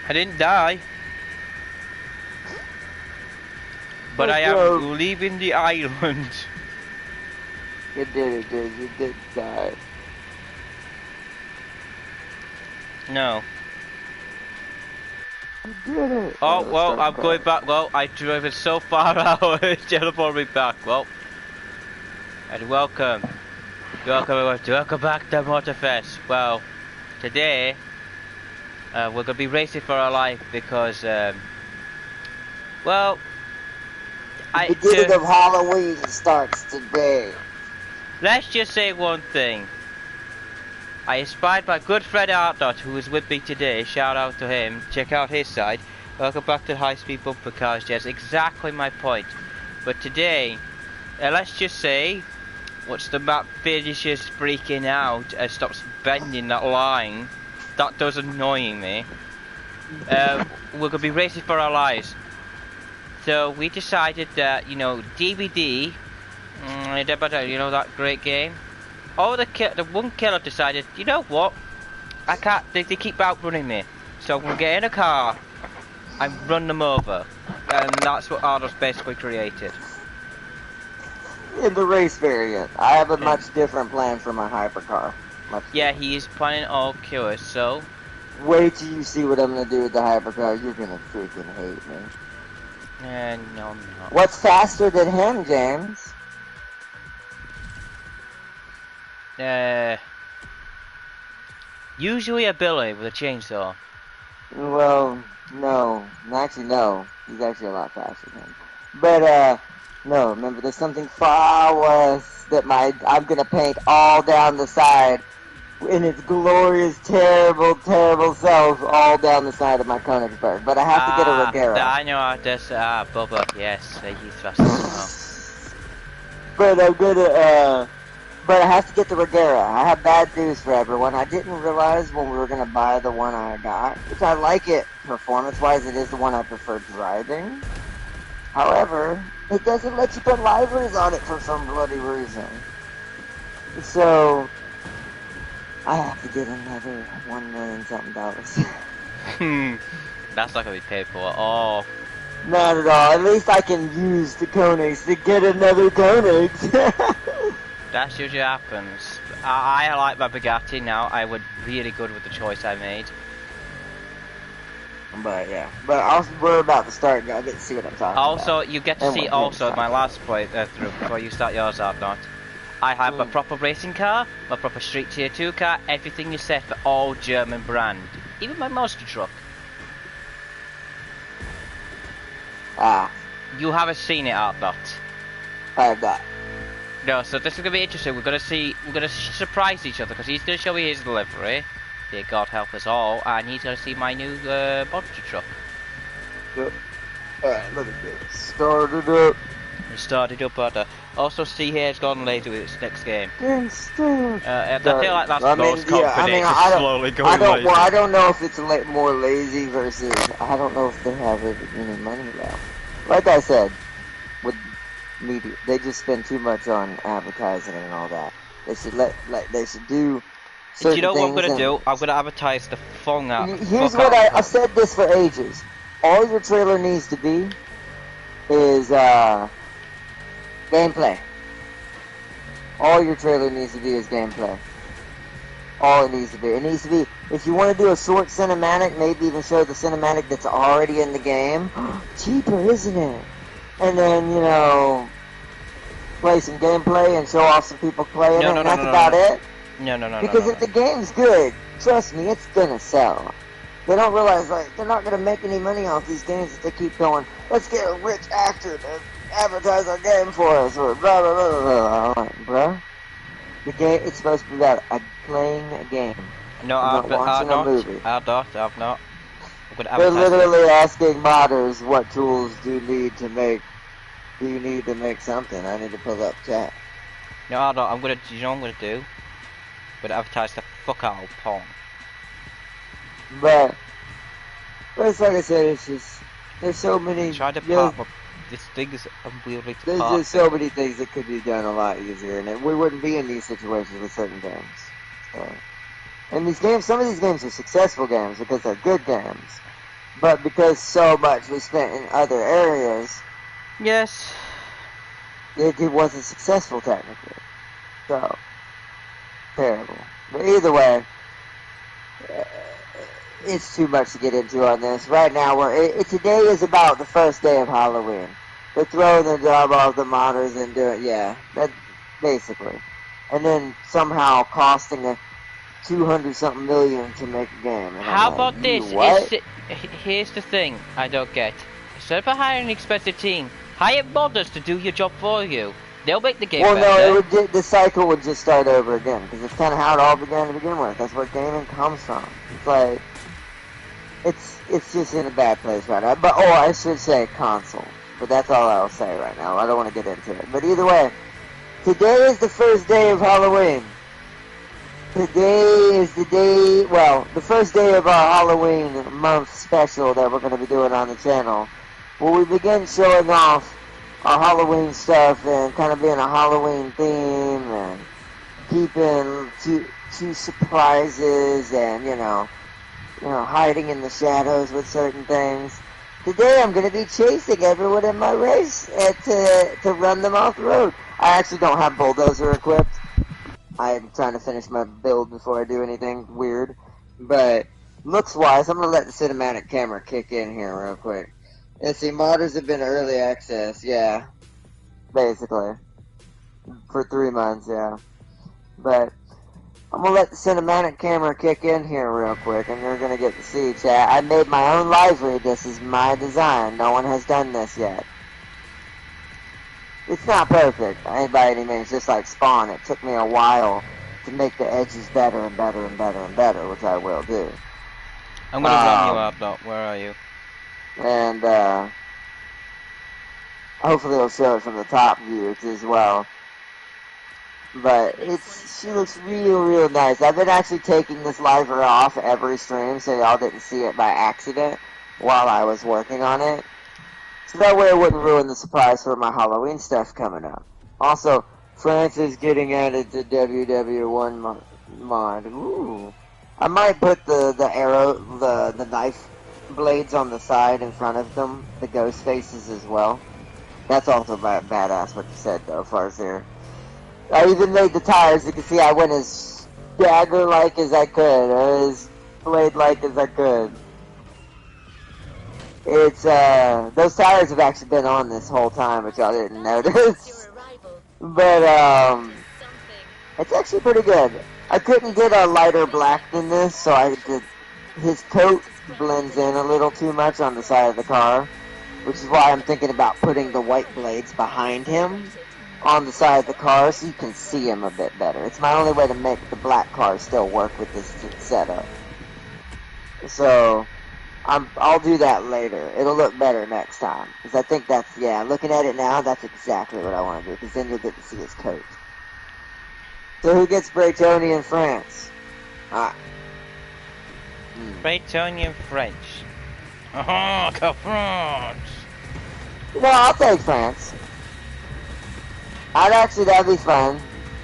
I didn't die. But I am leaving the island. You did it, dude. You did die. No. You did it. Oh, well, I'm going back. Well, I drove it so far out, it teleported me back. Well, and welcome back to MOTORFEST. Well, today, we're going to be racing for our life because, well, the beginning of Halloween starts today. Let's just say one thing. I inspired my good friend Artdot, who was with me today. Shout out to him. Check out his side. Welcome back to High Speed Bumper Cars. That's exactly my point. But today, let's just say, once the map finishes freaking out and stops bending that line, that does annoying me. We're going to be racing for our lives. So we decided that, you know, DVD, you know that great game? Oh, the one killer decided, you know what? I can't. They keep outrunning me, so I'm gonna get in a car and run them over, and that's what Arnold's basically created. In the race variant, I have a much different plan for my hypercar. Yeah, he is planning all cures. So wait till you see what I'm gonna do with the hypercar. You're gonna freaking hate me. No, I'm not. What's faster than him, James? Usually a Billy with a chainsaw. Well, no. Actually, no. He's actually a lot faster than him. But, no, remember, there's something far worse that I'm gonna paint all down the side in its glorious, terrible, terrible self all down the side of my Königsberg. But I have to get a Regera. I know how this, Bubba, yes, he's faster than well. But I'm gonna, but I have to get the Regera. I have bad news for everyone. I didn't realize when we were going to buy the one I got, which I like it performance-wise, it is the one I prefer driving. However, it doesn't let you put liveries on it for some bloody reason. So, I have to get another $1 million something dollars. That's not going to be paid for at all. Not at all. At least I can use the Königs to get another Königs. That usually happens. I like my Bugatti now. I was really good with the choice I made. But yeah, but we're about to start. I get to see what I'm talking about. Also, you get to see also my last playthrough before you start yours out, not. I have my proper racing car, my proper street tier 2 car. Everything is set for all German brand, even my monster truck. You haven't seen it, Art Dot. I have not. No, so this is gonna be interesting. We're gonna surprise each other because he's gonna show me his delivery. Dear God help us all, and he's gonna see my new monster truck. Yep. Alright, let me get started up. Started up, but also see here it's gone lazy with its next game. I feel like that's the most confident. Slowly going lazy. Well, I don't know if it's more lazy versus I don't know if they have any money left. Like I said, with media, they just spend too much on advertising and all that. They should they should do certain things. You know what I'm gonna do? I'm gonna advertise the phone out. Here's what I said this for ages. All your trailer needs to be is gameplay. All your trailer needs to be is gameplay. All it needs to be. It needs to be, if you want to do a short cinematic, maybe even show the cinematic that's already in the game. Cheaper, isn't it? And then, you know, play some gameplay and show off some people playing it, and that's about it. No. Because if the game's good, trust me, it's gonna sell. They don't realize, like, they're not gonna make any money off these games if they keep going, let's get a rich actor to advertise our game for us, or blah, blah, blah, blah, blah. Bruh, the game, it's supposed to be about playing a game. No, I've not. They're literally asking modders what tools do you need to make something. I need to pull up chat. No, I'm gonna, you know what I'm gonna do? I'm gonna advertise the fuck out of porn. But it's like I said, it's just, there's so many... This thing is unwieldy to There's just so many things that could be done a lot easier, and we wouldn't be in these situations with certain games. So. And these games, some of these games are successful games because they're good games. But because so much was spent in other areas, Yes. it wasn't successful technically. So, terrible. But either way, it's too much to get into on this. Right now, today is about the first day of Halloween. They're throwing their job off the modders and doing, yeah, that basically. And then somehow costing a 200-something million to make a game. And How I'm like, about this? what? Here's the thing I don't get. Instead of hiring an expensive team, hire modders to do your job for you. They'll make the game Well, better. no, the cycle would just start over again, because it's kind of how it all began to begin with. That's where gaming comes from. It's like, it's just in a bad place right now. But, oh, I should say console. But that's all I'll say right now. I don't want to get into it. But either way, today is the first day of Halloween. Today is the day, well, the first day of our Halloween month special that we're going to be doing on the channel. Where we begin showing off our Halloween stuff and kind of being a Halloween theme and keeping two surprises and, you know, hiding in the shadows with certain things. Today I'm going to be chasing everyone in my race to run them off the road. I actually don't have bulldozer equipped. I'm trying to finish my build before I do anything weird. But looks-wise, I'm going to let the cinematic camera kick in here real quick. Let's see, modders have been early access, yeah. Basically. For 3 months, yeah. But I'm going to let the cinematic camera kick in here real quick, and you're going to get to see, chat. I made my own live read. This is my design. No one has done this yet. It's not perfect by any means, just like Spawn. It took me a while to make the edges better and better and better and better, which I will do. I'm gonna run you up, though. Where are you? And, hopefully it'll show it from the top view as well. But she looks real nice. I've been actually taking this liver off every stream so y'all didn't see it by accident while I was working on it. So that way it wouldn't ruin the surprise for my Halloween stuff coming up. Also, France is getting added to WW1 mod. Ooh. I might put the arrow, the knife blades on the side in front of them, the ghost faces as well. That's also badass what you said though, as far as there. I even made the tires. You can see I went as dagger-like as I could, or as blade-like as I could. It's, those tires have actually been on this whole time, which y'all didn't notice. But, it's actually pretty good. I couldn't get a lighter black than this, so his coat blends in a little too much on the side of the car, which is why I'm thinking about putting the white blades behind him on the side of the car so you can see him a bit better. It's my only way to make the black car still work with this setup. So I'll do that later. It'll look better next time. Because I think that's, yeah, looking at it now, that's exactly what I want to do. Because then you'll get to see his coat. So who gets Bretonian France? Bretonian French. Oh, go France! No, I'll take France. That'd be fun.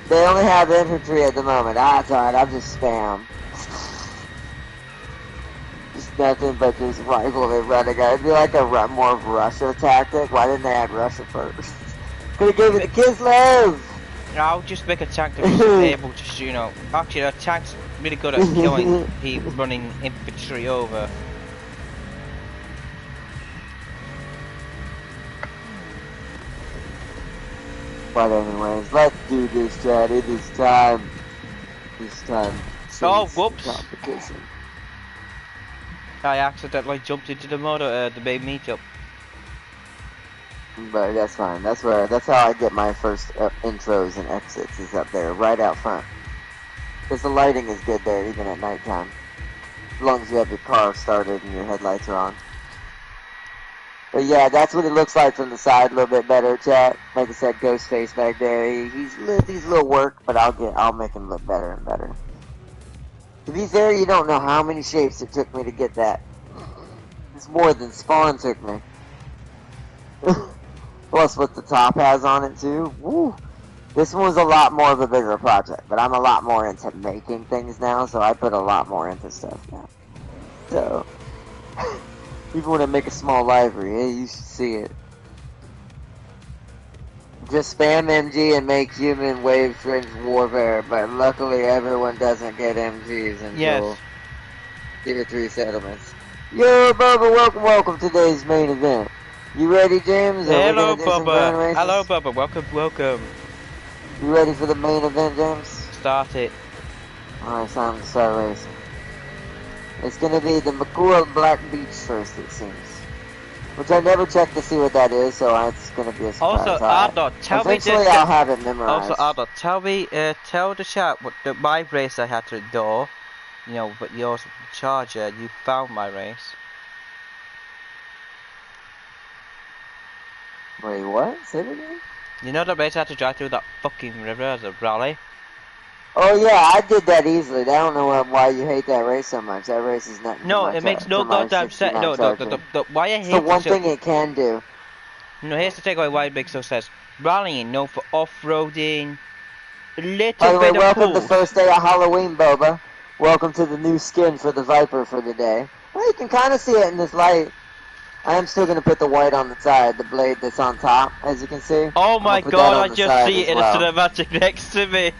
They only have infantry at the moment. It's alright, I'll just spam. Just nothing but just rivalry running. It'd be like a more of Russia tactic. Why didn't they add Russia first? Could've given it to Kislev! I'll just make a tank that is able to, you know, actually a tank's really good at killing people running infantry over. But anyways, let's do this, chat. It is time. This time. Oh, whoops! Competition. I accidentally jumped into the main meetup. But that's fine. That's how I get my first intros and exits. Is up there, right out front. Because the lighting is good there, even at nighttime. As long as you have your car started and your headlights are on. But yeah, that's what it looks like from the side, a little bit better, chat. Like I said, Ghostface back there. He's a little work, but I'll make him look better and better. To be fair, you don't know how many shapes it took me to get that. It's more than Spawn took me. Plus what the top has on it too. Woo! This one was a lot more of a bigger project, but I'm a lot more into making things now, so I put a lot more into stuff now. So, Even when I make a small library, you should see it. Just spam MG and make human wave fringe warfare, but luckily everyone doesn't get MGs until Tier 3 settlements. Yo, Bubba, welcome to today's main event. You ready, James? Hello, Bubba. Hello, Bubba. Welcome. You ready for the main event, James? Start it. Alright, it's time to start racing. It's gonna be the McCool Black Beach first, it seems. Which I never checked to see what that is, so it's gonna be a surprise. Also, Ardo, tell me. Eventually, I'll have it memorized. Also, Ardo, tell the chat what my race I had to endure. You know, but yours with the Charger, you found my race. Wait, what? Say it again? You know the race I had to drive through that fucking river as a rally? Oh yeah, I did that easily. I don't know why you hate that race so much. That race is not. No, it makes no goddamn sense. No, why I hate it. It's the one thing it can do. No, here's the takeaway why it makes no sense. Rallying, known for off-roading, a little By the way, bit of welcome to the first day of Halloween, Boba. Welcome to the new skin for the Viper for the day. Well, you can kind of see it in this light. I am still going to put the white on the side, the blade that's on top, as you can see. Oh my god, I just see it in a cinematic next to me.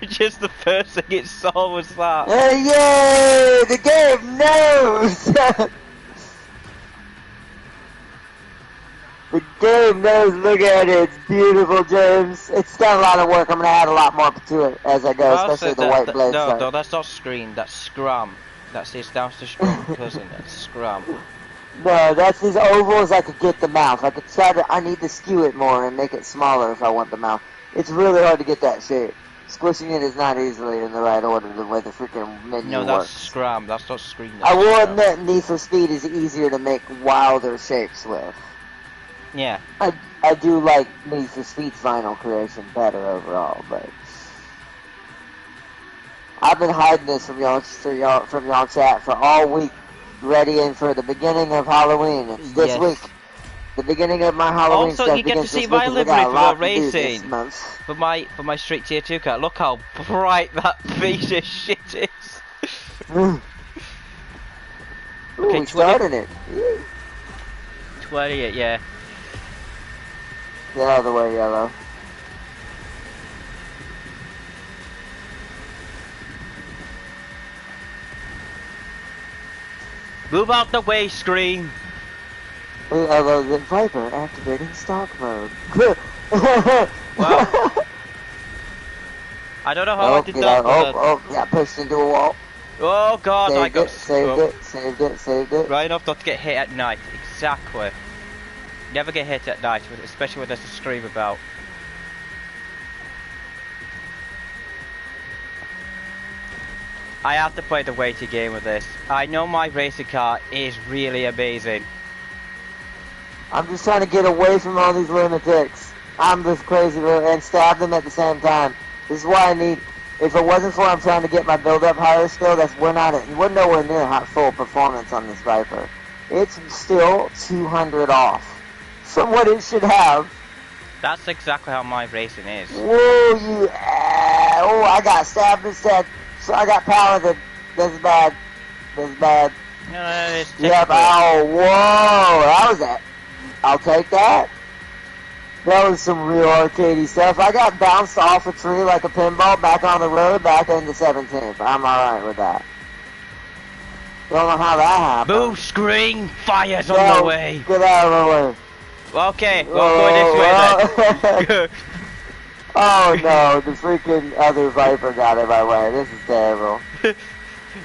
Just the first thing it saw was that. Yay! The game knows! The game knows, look at it, it's beautiful, James. It's done a lot of work, I'm going to add a lot more to it as I go, especially the white blade. No, that's not screen, that's scrum. That's it, down to scrum, cousin, that's scrum. No, that's these ovals I could get the mouth. I could try to, I need to skew it more and make it smaller if I want the mouth. It's really hard to get that shape. Squishing it is not easily in the right order the way the freaking menu works. No, that's scrum, that's not screen. I will admit Need for Speed is easier to make wilder shapes with. Yeah. I do like Need for Speed's final creation better overall, but I've been hiding this from y'all chat for all week, readying for the beginning of Halloween. It's this week. The beginning of my Halloween also, stuff you get to see my livery for racing. For my street tier 2 car. Look how bright that piece of shit is. Ooh, okay, starting it. 28, yeah. Get out of the way, yellow. Move out the way, screen. Although the Viper activating stock mode. Well, I don't know how I did that. Oh, yeah, pushed into a wall. Oh god, I got saved it. Right enough not to get hit at night. Exactly. Never get hit at night, especially when there's a scream about. I have to play the weighty game with this. I know my racing car is really amazing. I'm just trying to get away from all these lunatics. I'm this crazy and stab them at the same time. This is why I need. If it wasn't for I'm trying to get my build-up higher still, we're nowhere near full performance on this Viper. It's still 200 off from what it should have. That's exactly how my racing is. Whoa, you! Oh, I got stabbed instead. So I got paladin. That's bad. That's bad. No, it's yep. Oh, whoa! That was that. I'll take that. That was some real arcadey stuff. I got bounced off a tree like a pinball back on the road back into 17th. I'm alright with that. Don't know how that happened. Move, screen! Fire's on the way! Get out of the way. Okay, we'll go this way then. Oh no, the freaking other Viper got in my way. This is terrible.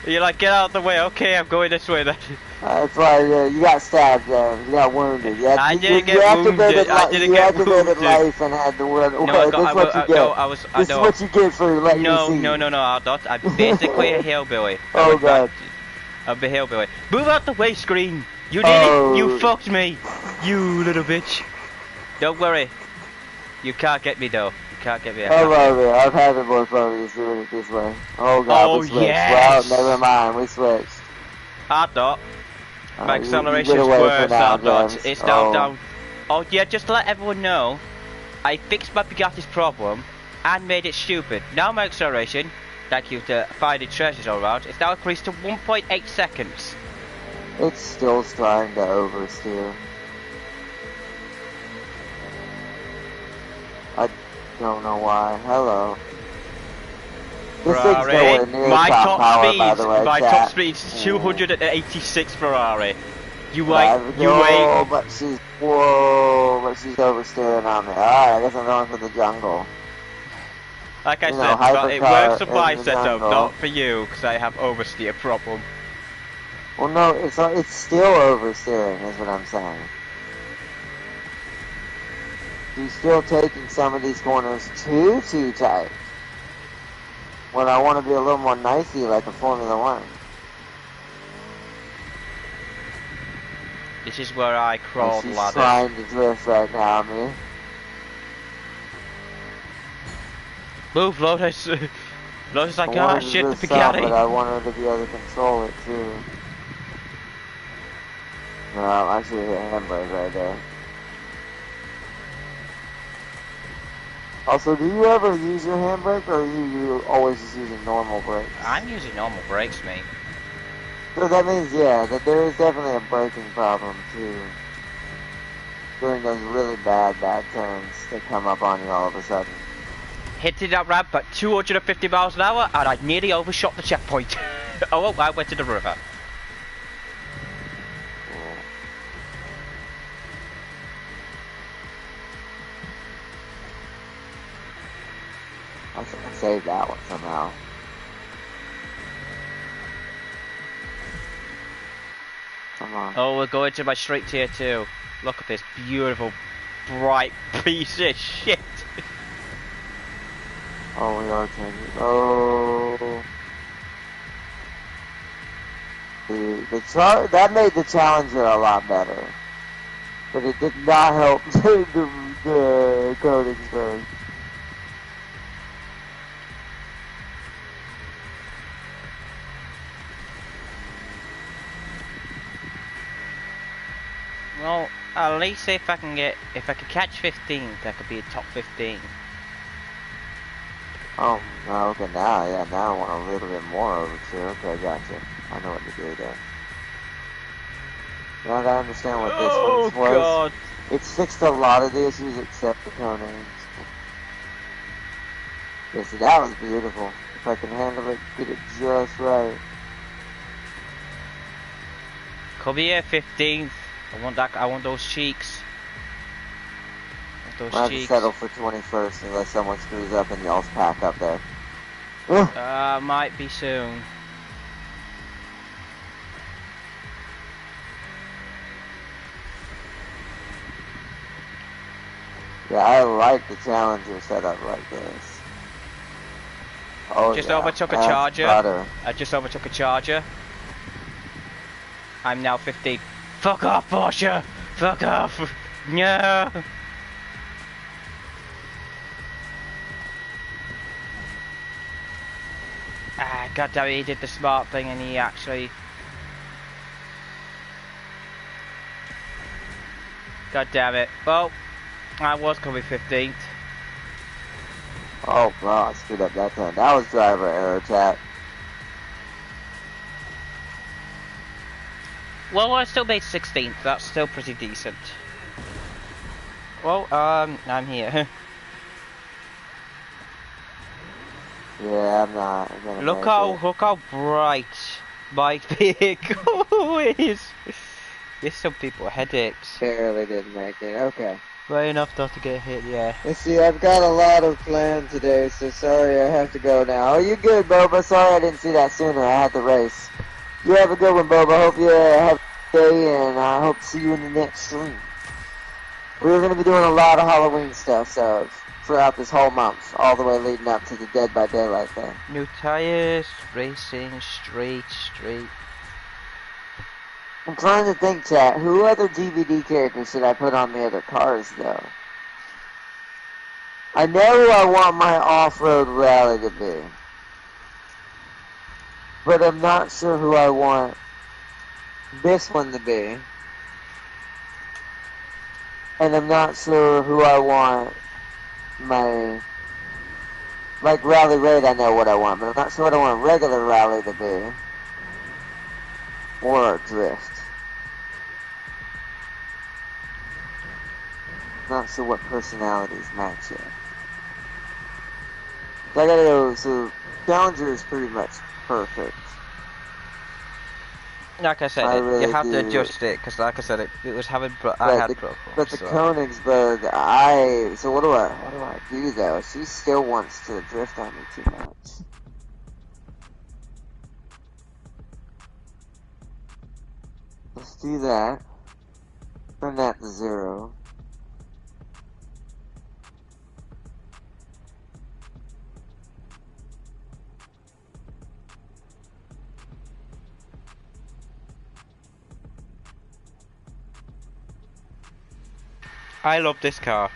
You're like, get out of the way. Okay, I'm going this way then. That's why you got stabbed there. You got wounded. I didn't get wounded. I didn't get wounded. You activated life and had to win. No, this is what you get. This is what you get for letting me see. No, I'm not. I'm basically a hillbilly. Oh god. I'm a hillbilly. Move out the way, screen. You did it. You fucked me. You little bitch. Don't worry. You can't get me though. You can't get me. I love it. I've had it more fun just doing it this way. Oh god, we switched. Yes. Well, never mind. We switched. I thought. My acceleration's worse, I thought. It's now down. Oh yeah, just to let everyone know, I fixed my Bugatti's problem and made it stupid. Now my acceleration, thank you to finding treasures all around, it's now increased to 1.8 seconds. It's still trying to oversteer. I don't know why. Hello. This thing's nowhere near top power, by the way, my chat. top speed's 286 Ferrari. You ain't, but she's, whoa, but she's oversteering on me. Alright, I guess I'm going for the jungle. Like I said, it works for my setup, not for you, because I have oversteer problem. Well, no, it's still oversteering, is what I'm saying. She's still taking some of these corners too tight. When I want to be a little more nicey like a Formula 1. This is where I crawl the ladder. She's trying to drift right now, me. Move, Lotus! Lotus, I can't shit the spaghetti! But I want her to be able to control it too. No, I should hit handbrake right there. Also, do you ever use your handbrake, or are you always just using normal brakes? I'm using normal brakes, mate. So that means, yeah, that there is definitely a braking problem, too. During those really bad turns that come up on you all of a sudden. Hitting that ramp at 250 miles an hour, and I nearly overshot the checkpoint. Oh, I went to the river. I should have saved that one somehow. Come on. Oh, we're going to my straight tier 2. Look at this beautiful, bright piece of shit. Oh, we are changing. Oh. That made the Challenger a lot better. But it did not help the Königsberg. Well, at least if I can catch 15th, I could be a top 15. Oh, okay, now I want a little bit more over here. Okay, gotcha. I know what to do there. Now that I understand what this one was. God. It's fixed a lot of the issues except the Königs. Yeah, see, that was beautiful. If I can handle it, get it just right. Come here, 15th. I want those cheeks. I have to settle for 21st unless someone screws up and y'all's pack up there. Might be soon. Yeah, I like the Challenger setup like this. Oh, just yeah. overtook a Charger. I just overtook a Charger. I'm now 15. Fuck off, Porsche! Fuck off! No! Ah, god damn it, he did the smart thing and he actually... God damn it. Well, I was coming 15th. Oh, wow, I screwed up that time. That was driver error, chat. Well, I still made 16th. That's still pretty decent. Well, I'm here. Yeah, I'm not. I'm gonna look how bright my vehicle is. Gives some people headaches. Barely didn't make it. Okay. Right enough not to get hit, yeah. Let's see, I've got a lot of planned today, so sorry I have to go now. Oh, you good, Boba? Sorry I didn't see that sooner. I had to race. You have a good one, Boba. Hope you have a good day, and I hope to see you in the next stream. We're going to be doing a lot of Halloween stuff, so throughout this whole month, all the way leading up to the Dead by Daylight thing. New tires, racing, straight. I'm trying to think, chat, who other DVD characters should I put on the other cars, though? I know who I want my off-road rally to be. But I'm not sure who I want this one to be. And I'm not sure who I want my... Like Rally Raid, I know what I want, but I'm not sure what I want regular rally to be. Or Drift. Not sure what personalities match yet. So I gotta go, so Challenger is pretty much perfect. Like I said, I you really have to do. adjust it, because like I said, it was having, I But had the problems, the so. Königsberg, so what do I do though? She still wants to drift on me too much. Let's do that. Turn that to 0. I love this car.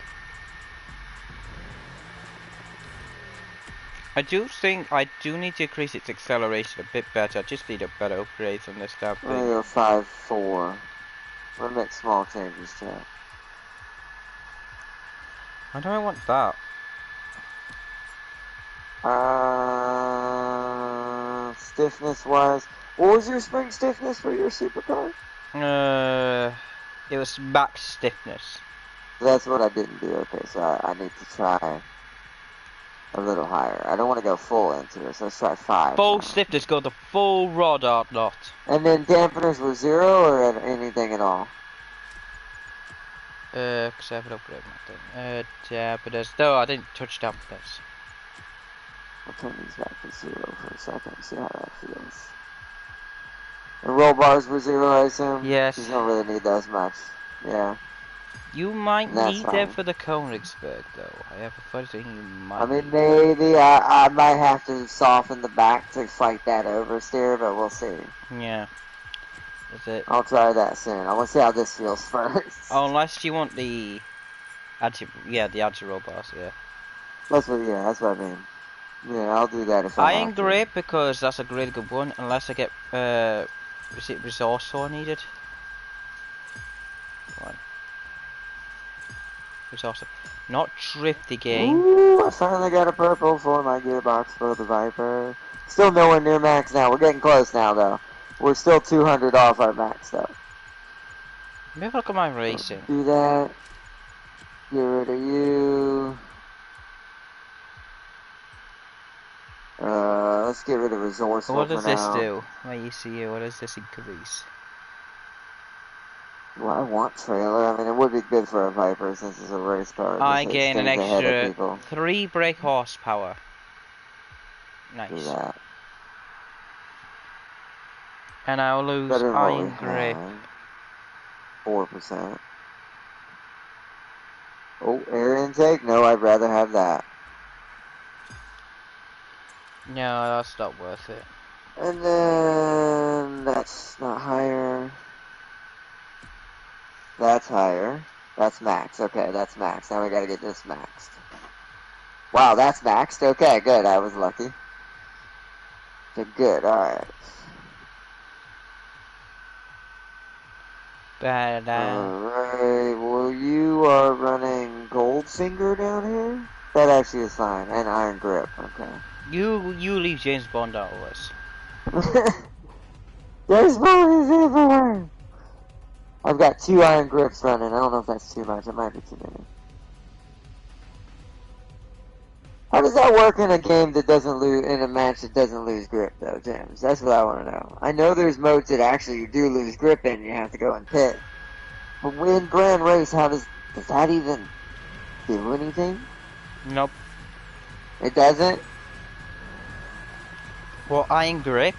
I do think I do need to increase its acceleration a bit better. I just need a better upgrade on this damn I'm gonna thing. go 5.4. I'm gonna make small changes, chat. Why do I want that? Stiffness wise, what was your spring stiffness for your supercar? It was max stiffness. That's what I didn't do. Okay, so I need to try a little higher. I don't want to go full into it, so let's try 5 Full now. stiffness, go the full rod art knot. And then dampeners were 0 or at anything at all? Because I haven't upgraded my thing. Dampeners. No, I didn't touch dampeners. I'll turn these back to 0 for a second and see how that feels. And roll bars were 0, I assume? Yes. You don't really need those much. Yeah. You might That's need them fine. for the Königsberg, though. I have a funny feeling you might. I mean, maybe I might have to soften the back to fight that oversteer, but we'll see. Yeah. Is it? I'll try that soon. I want to see how this feels first. Oh, unless you want the anti-roll bars, yeah. That's what I mean. Yeah, I'll do that if I Iron have to. grip, because that's a really good one, unless I get, is it resourceful needed? One. Resourceful. Not drift again. Ooh, I finally got a purple for my gearbox for the Viper. Still nowhere near max now. We're getting close now, though. We're still 200 off our max, though. Maybe look at my racing. Do that. Get rid of you. Let's get rid of resourceful What does for this now. do? My ECU, what does this increase? Well, I want trailer. I mean, it would be good for a Viper since it's a race car. I It gain an stays ahead of extra people. 3 brake horsepower. Do Nice. that. And I'll lose Better than what we iron grip. had. 4%. Oh, air intake? No, I'd rather have that. No, that's not worth it. And then that's not higher. That's higher. That's max. Okay, that's max. Now we gotta get this maxed. Wow, that's maxed. Okay, good. I was lucky. Okay, good. Alright. Alright, well, you are running Goldfinger down here? That actually is fine. And Iron Grip. Okay. You leave James Bond out of this. There's bodies everywhere! I've got 2 Iron Grips running. I don't know if that's too much. It might be too many. How does that work in a game that doesn't lose, in a match that doesn't lose grip, though, James? That's what I want to know. I know there's modes that actually you do lose grip in and you have to go and pit. But in Grand Race, does that even do anything? Nope. It doesn't? Well, iron grip?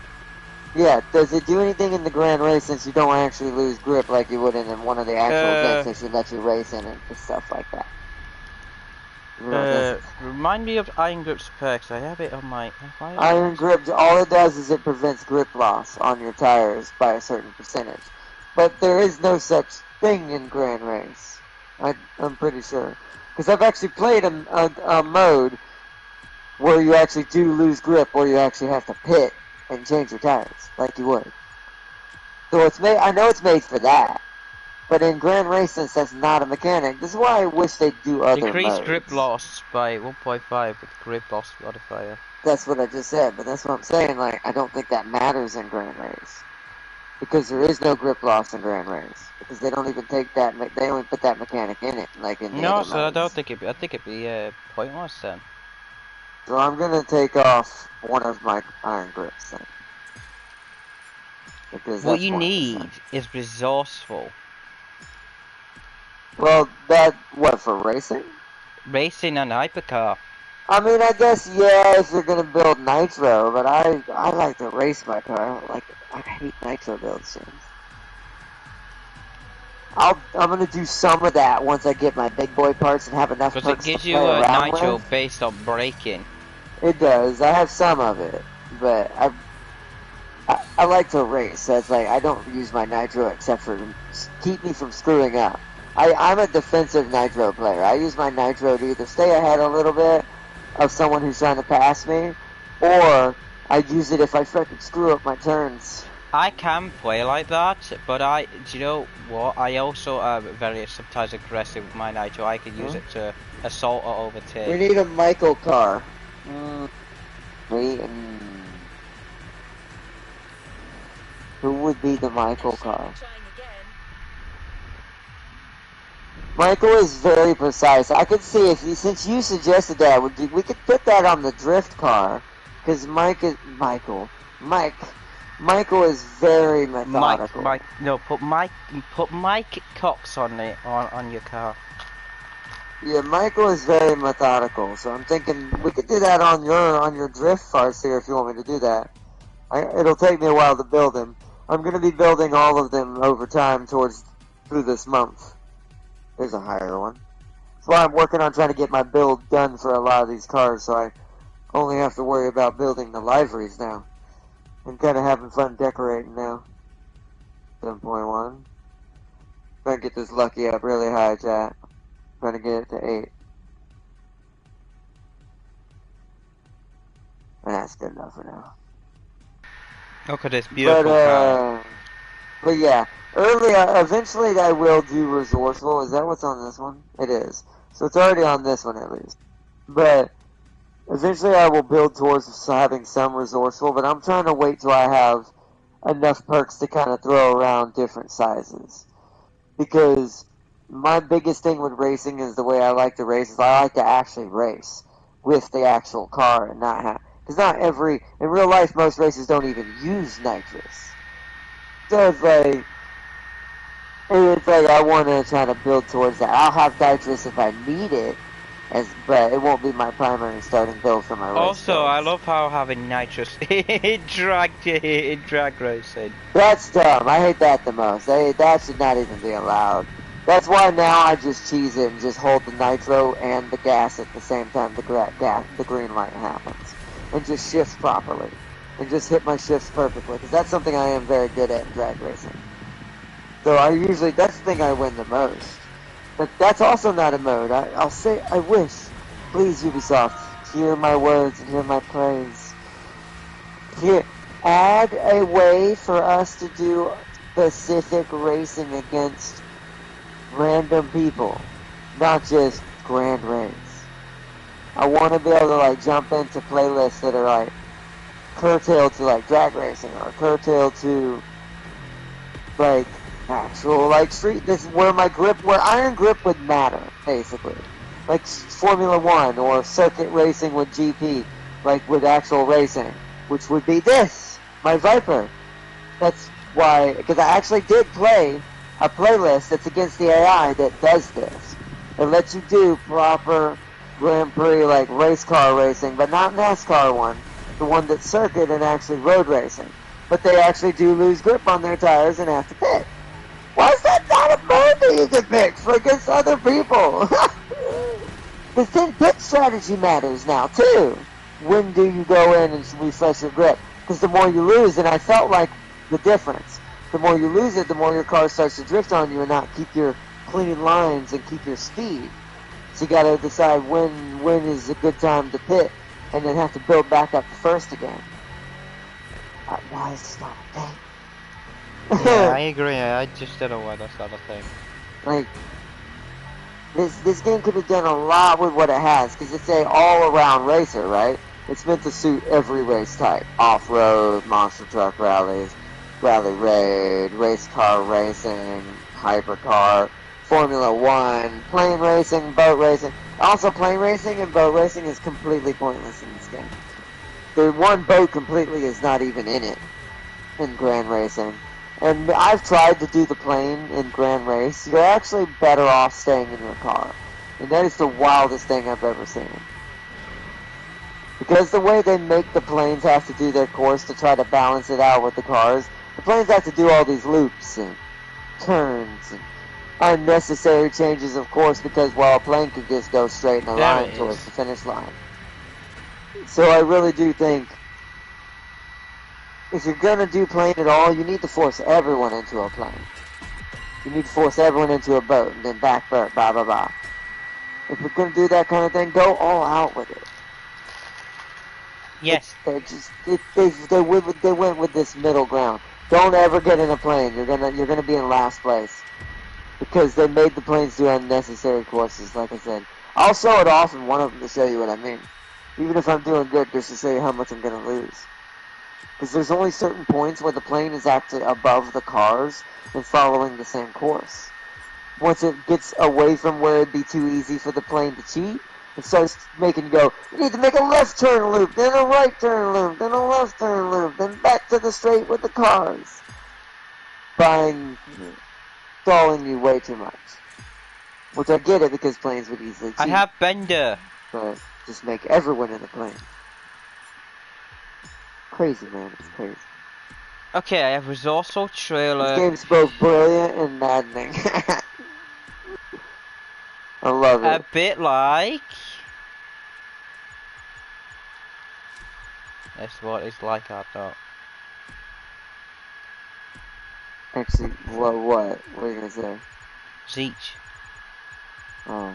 Yeah, does it do anything in the Grand Race since you don't actually lose grip like you would in one of the actual events that should let you race in and stuff like that? Remind me of Iron Grip's perks. I have it on my... Iron Grip, all it does is it prevents grip loss on your tires by a certain percentage. But there is no such thing in Grand Race. I'm pretty sure. Because I've actually played a mode where you actually do lose grip, where you actually have to pit and change your tires, like you would. So it's made. I know it's made for that. But in Grand Race, since that's not a mechanic, this is why I wish they'd do other Decrease modes. grip loss by 1.5 with grip loss modifier. That's what I just said, but that's what I'm saying, like, I don't think that matters in Grand Race. because there is no grip loss in Grand Race. Because they don't even take that, they only put that mechanic in it, like in the No, other so I modes. don't think I think it'd be pointless then. So I'm gonna take off one of my iron grips then. Because What that's you pointless need then. is resourceful. Well, what, for racing? Racing and hypercar. I mean, I guess, yeah, if you're gonna build nitro, but I like to race my car. I hate nitro build sims. I'm gonna do some of that once I get my big boy parts and have enough Because it perks to gives play you a around nitro with. based on braking. It does. I have some of it, but I like to race. So it's like I don't use my nitro except for to keep me from screwing up. I'm a defensive nitro player. I use my nitro to either stay ahead a little bit of someone who's trying to pass me, or I use it if I freaking screw up my turns. I can play like that, but do you know what? I also am very sometimes aggressive with my nitro. I can use it to assault or overtake. We need a Michael car. Who would be the Michael car? Michael is very precise. I could see if you, since you suggested that, we could put that on the drift car, because Michael is very methodical. Put Mike Cox on your car. Yeah, Michael is very methodical. So I'm thinking we could do that on your drift cars here if you want me to do that. It'll take me a while to build them. I'm gonna be building all of them over time through this month. There's a higher one. That's why I'm working on trying to get my build done for a lot of these cars, so I only have to worry about building the liveries now. I'm kind of having fun decorating now. 7.1. Trying to get this lucky up really high, chat. Trying to get it to 8. And that's good enough for now. Look at this beautiful car. But yeah, eventually I will do resourceful. Is that what's on this one? It is. So it's already on this one at least. But eventually I will build towards having some resourceful, but I'm trying to wait till I have enough perks to kind of throw around different sizes. Because my biggest thing with racing is the way I like to race is I like to actually race with the actual car and not have... Because in real life, most races don't even use nitrous. So it's like I want to try to build towards that. I'll have nitrous if I need it, but it won't be my primary starting build for my race. Also, builds. I love how having nitrous in drag racing. That's dumb. I hate that the most. That should not even be allowed. That's why now I just cheese it and just hold the nitro and the gas at the same time the green light happens. And just shift properly. And just hit my shifts perfectly. Because that's something I am very good at in drag racing. So that's the thing I win the most. But that's also not a mode. I'll say, I wish. Please, Ubisoft, hear my words and hear my praise. Here, add a way for us to do specific racing against random people. Not just Grand Race. I want to be able to jump into playlists that are curtailed to drag racing or curtailed to actual street. This is where iron grip would matter basically, like Formula 1 or circuit racing with GP, with actual racing, which would be my Viper. That's why, because I actually did play a playlist that's against the AI that does this. It lets you do proper Grand Prix race car racing, but not NASCAR one, the one that's circuit and actually road racing. But they actually do lose grip on their tires and have to pit. Why is that not a mode that you can pick for against other people? The thin pit strategy matters now too. When do you go in and refresh your grip? Because the more you lose, and I felt like the difference, the more you lose it, the more your car starts to drift on you and not keep your clean lines and keep your speed. So you gotta decide when is a good time to pit, and then have to build back up to first again. Why is this not a thing? Yeah, I agree. I just don't know why that's not a thing. This game could have done a lot with what it has, because it's a all-around racer, right? It's meant to suit every race type. Off-road, monster truck rallies, Rally Raid, race car racing, hypercar, Formula One, plane racing, boat racing. Also, plane racing and boat racing is completely pointless in this game. The one boat completely is not even in it in Grand Racing. And I've tried to do the plane in Grand Race. You're actually better off staying in your car. And that is the wildest thing I've ever seen. Because the way they make the planes have to do their course to try to balance it out with the cars, the planes have to do all these loops and turns and unnecessary changes of course because, well, a plane could just go straight in a line towards the finish line. So I really do think if you're going to do plane at all, you need to force everyone into a plane. You need to force everyone into a boat and then back blah blah blah. If you're going to do that kind of thing, go all out with it. Yes. They went with this middle ground. Don't ever get in a plane. You're gonna be in last place because they made the planes do unnecessary courses. Like I said, I'll show it off in one of them to show you what I mean. Even if I'm doing good, just to show you how much I'm gonna lose. Because there's only certain points where the plane is actually above the cars and following the same course. Once it gets away from where it'd be too easy for the plane to cheat, it starts making you go, you need to make a left turn loop, then a right turn loop, then a left turn loop, then back to the straight with the cars. Stalling you way too much. Which I get it because planes would easily cheat. I have Bender. But just make everyone in the plane. Crazy, man. It's crazy. Okay, I have Resourceful Trailer. This game's both brilliant and maddening. I love it. A bit like... That's what it's like, I thought. Actually, what? What are you gonna say? Zeech. Oh.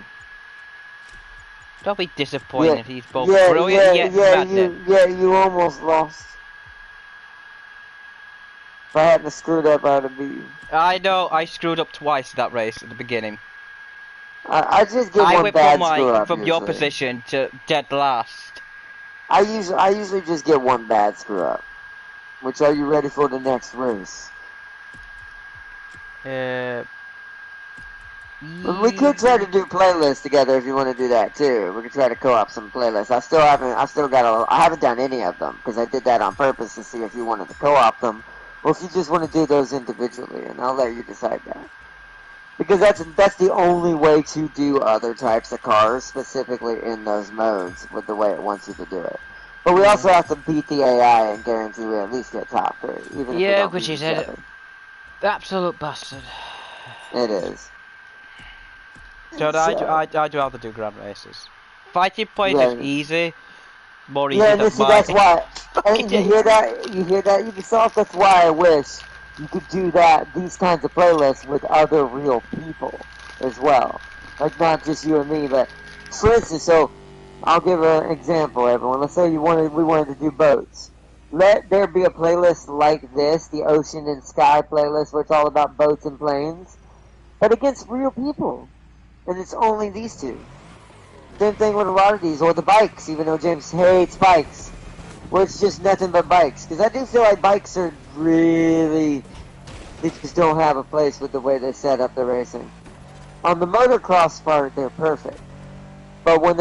Don't be disappointed, he's both yeah, brilliant yeah, yet maddening. you almost lost. If I hadn't screwed up, I'd have beat you. I know, I screwed up twice in that race at the beginning. I just get one bad screw up from your position to dead last. I usually just get one bad screw up. Which, are you ready for the next race? We could try to do playlists together if you want to do that too. We could try to co-op some playlists. I haven't done any of them because I did that on purpose to see if you wanted to co-op them, or if you just want to do those individually, and I'll let you decide that. Because that's the only way to do other types of cars, specifically in those modes, with the way it wants you to do it. But we also have to beat the AI and guarantee we at least get top 3. Even if we don't which beat is each other. absolute bastard. It is. So I'd rather do grand races. Fighting points is easy. More easy than see, that's why. And you hear that? You hear that, Ubisoft? That's why I wish you could do these kinds of playlists with other real people as well. Like, not just you and me, but for instance, so I'll give an example, everyone. Let's say we wanted to do boats. Let there be a playlist like this, the Ocean and Sky playlist, where it's all about boats and planes, but against real people. And it's only these two. Same thing with a lot of these, or the bikes, even though James hates bikes, where it's just nothing but bikes. Because I do feel like bikes are really, they just don't have a place with the way they set up the racing. On the motocross part, they're perfect. But when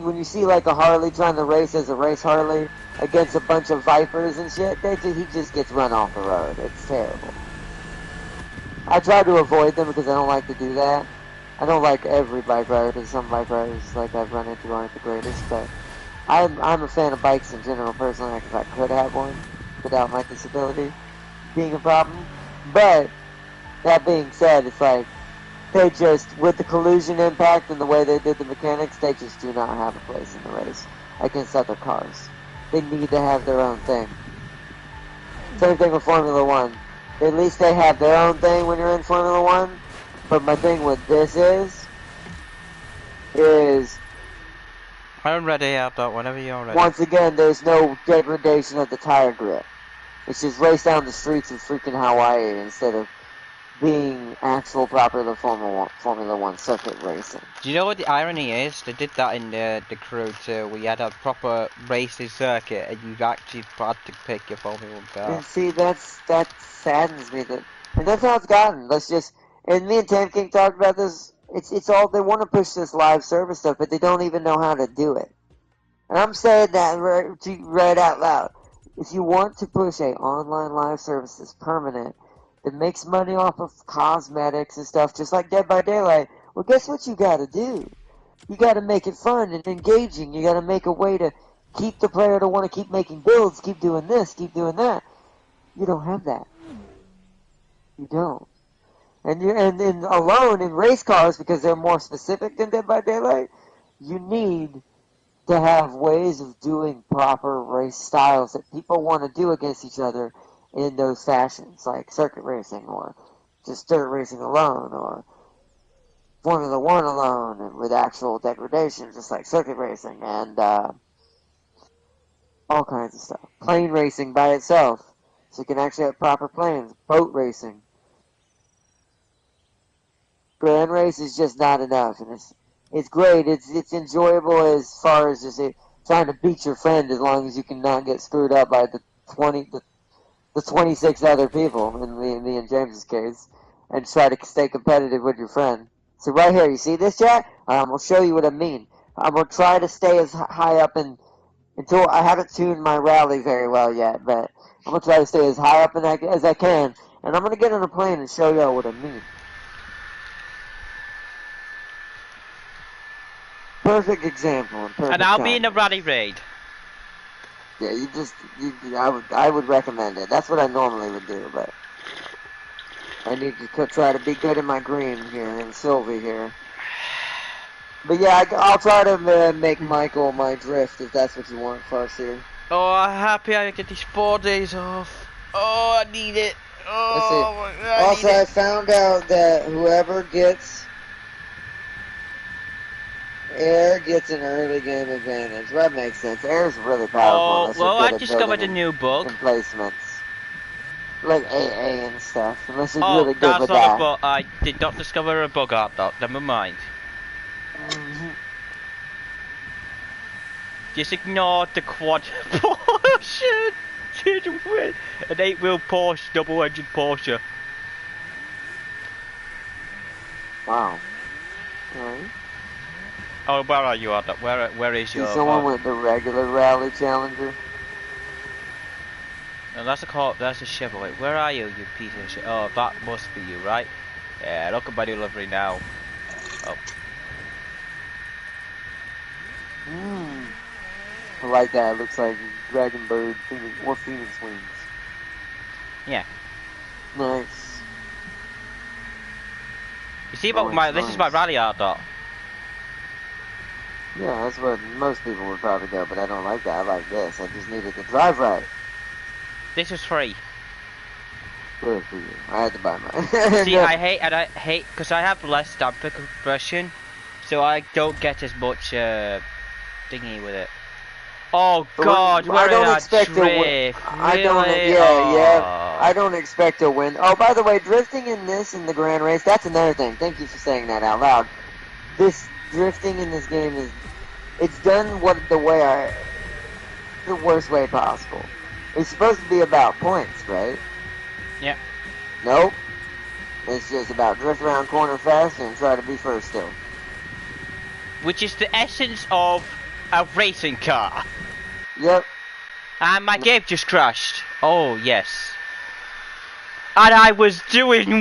when you see like a Harley trying to race as a race Harley against a bunch of Vipers and shit, he just gets run off the road. It's terrible. I try to avoid them because I don't like to do that. I don't like every bike rider, because some bike riders like I've run into aren't the greatest, but I'm a fan of bikes in general personally, like if I could have one without my disability being a problem. But that being said, it's like they just, with the collision impact and the way they did the mechanics, they just do not have a place in the race against other cars. They need to have their own thing. Same thing with Formula One. At least they have their own thing when you're in Formula One. But my thing with this is I'm ready, Outdot, whenever you're ready. Once again, there's no degradation of the tire grip. It's just race down the streets of freaking Hawaii instead of being actual proper Formula One circuit racing. Do you know what the irony is? They did that in the Crew too. We had a proper racing circuit, and you actually had to pick your Formula 1 car. And see, that saddens me. And that's how it's gotten. And me and Tam King talked about this. It's all, they want to push this live service stuff, but they don't even know how to do it. And I'm saying that right out loud. If you want to push a online live service that's permanent, that makes money off of cosmetics and stuff, just like Dead by Daylight, well, guess what you gotta do? You gotta make it fun and engaging. You gotta make a way to keep the player to want to keep making builds, keep doing this, keep doing that. You don't have that. You don't. And alone in race cars, because they're more specific than Dead by Daylight, you need to have ways of doing proper race styles that people want to do against each other in those fashions, like circuit racing or just dirt racing alone or Formula One alone and with actual degradation, just like circuit racing and all kinds of stuff. Plane racing by itself, so you can actually have proper planes. Boat racing. Grand race is just not enough, and it's great. It's enjoyable as far as just trying to beat your friend, as long as you can not get screwed up by the 26 other people in me and James's case, and try to stay competitive with your friend. So right here, you see this, chat? I'll show you what I mean. I'm gonna try to stay as high up until I haven't tuned my rally very well yet, but I'm gonna try to stay as high up as I can, and I'm gonna get on a plane and show y'all what I mean. Perfect example. And I'll be in a rally raid. Yeah, I would recommend it. That's what I normally would do, but I need to try to be good in my green here and Sylvie here. But yeah, I'll try to make Michael my drift if that's what you want, Farseer. Oh, I'm happy I get these 4 days off. Oh, I need it. Oh, I found out that whoever gets Air gets an early game advantage. That makes sense. Air's really powerful. Oh, well, I discovered a new bug. Emplacements. Like AA and stuff. Unless you're Oh, really good with that. that's not a bug. I did not discover a bug out there. Never mind. Just ignore the quad Porsche. Did win. An 8-wheel Porsche, double-engine Porsche. Wow. Alright. Oh, where are you, Arthur? Where is your... someone with the regular rally challenger? No, that's a Chevrolet. Where are you, you piece of shit? Oh, that must be you, right? Yeah, look at my delivery now. Oh. I like that. It looks like Dragon Bird or Phoenix Wings. Yeah. Nice. You see about this is my rally art dot. Yeah, that's what most people would probably go, but I don't like that. I like this. I just needed to drive right. This is free. Good for you. I had to buy mine. See, I hate because I have less damper compression, so I don't get as much thingy with it. Oh God, where did I drift? Really? I don't expect to win. Oh, by the way, drifting in the Grand Race, that's another thing. Thank you for saying that out loud. This drifting in this game it's done the worst way possible. It's supposed to be about points, right? Yeah. Nope. It's just about drift around corner fast and try to be first still. Which is the essence of a racing car. Yep. And my game just crashed. Oh, yes. And I was doing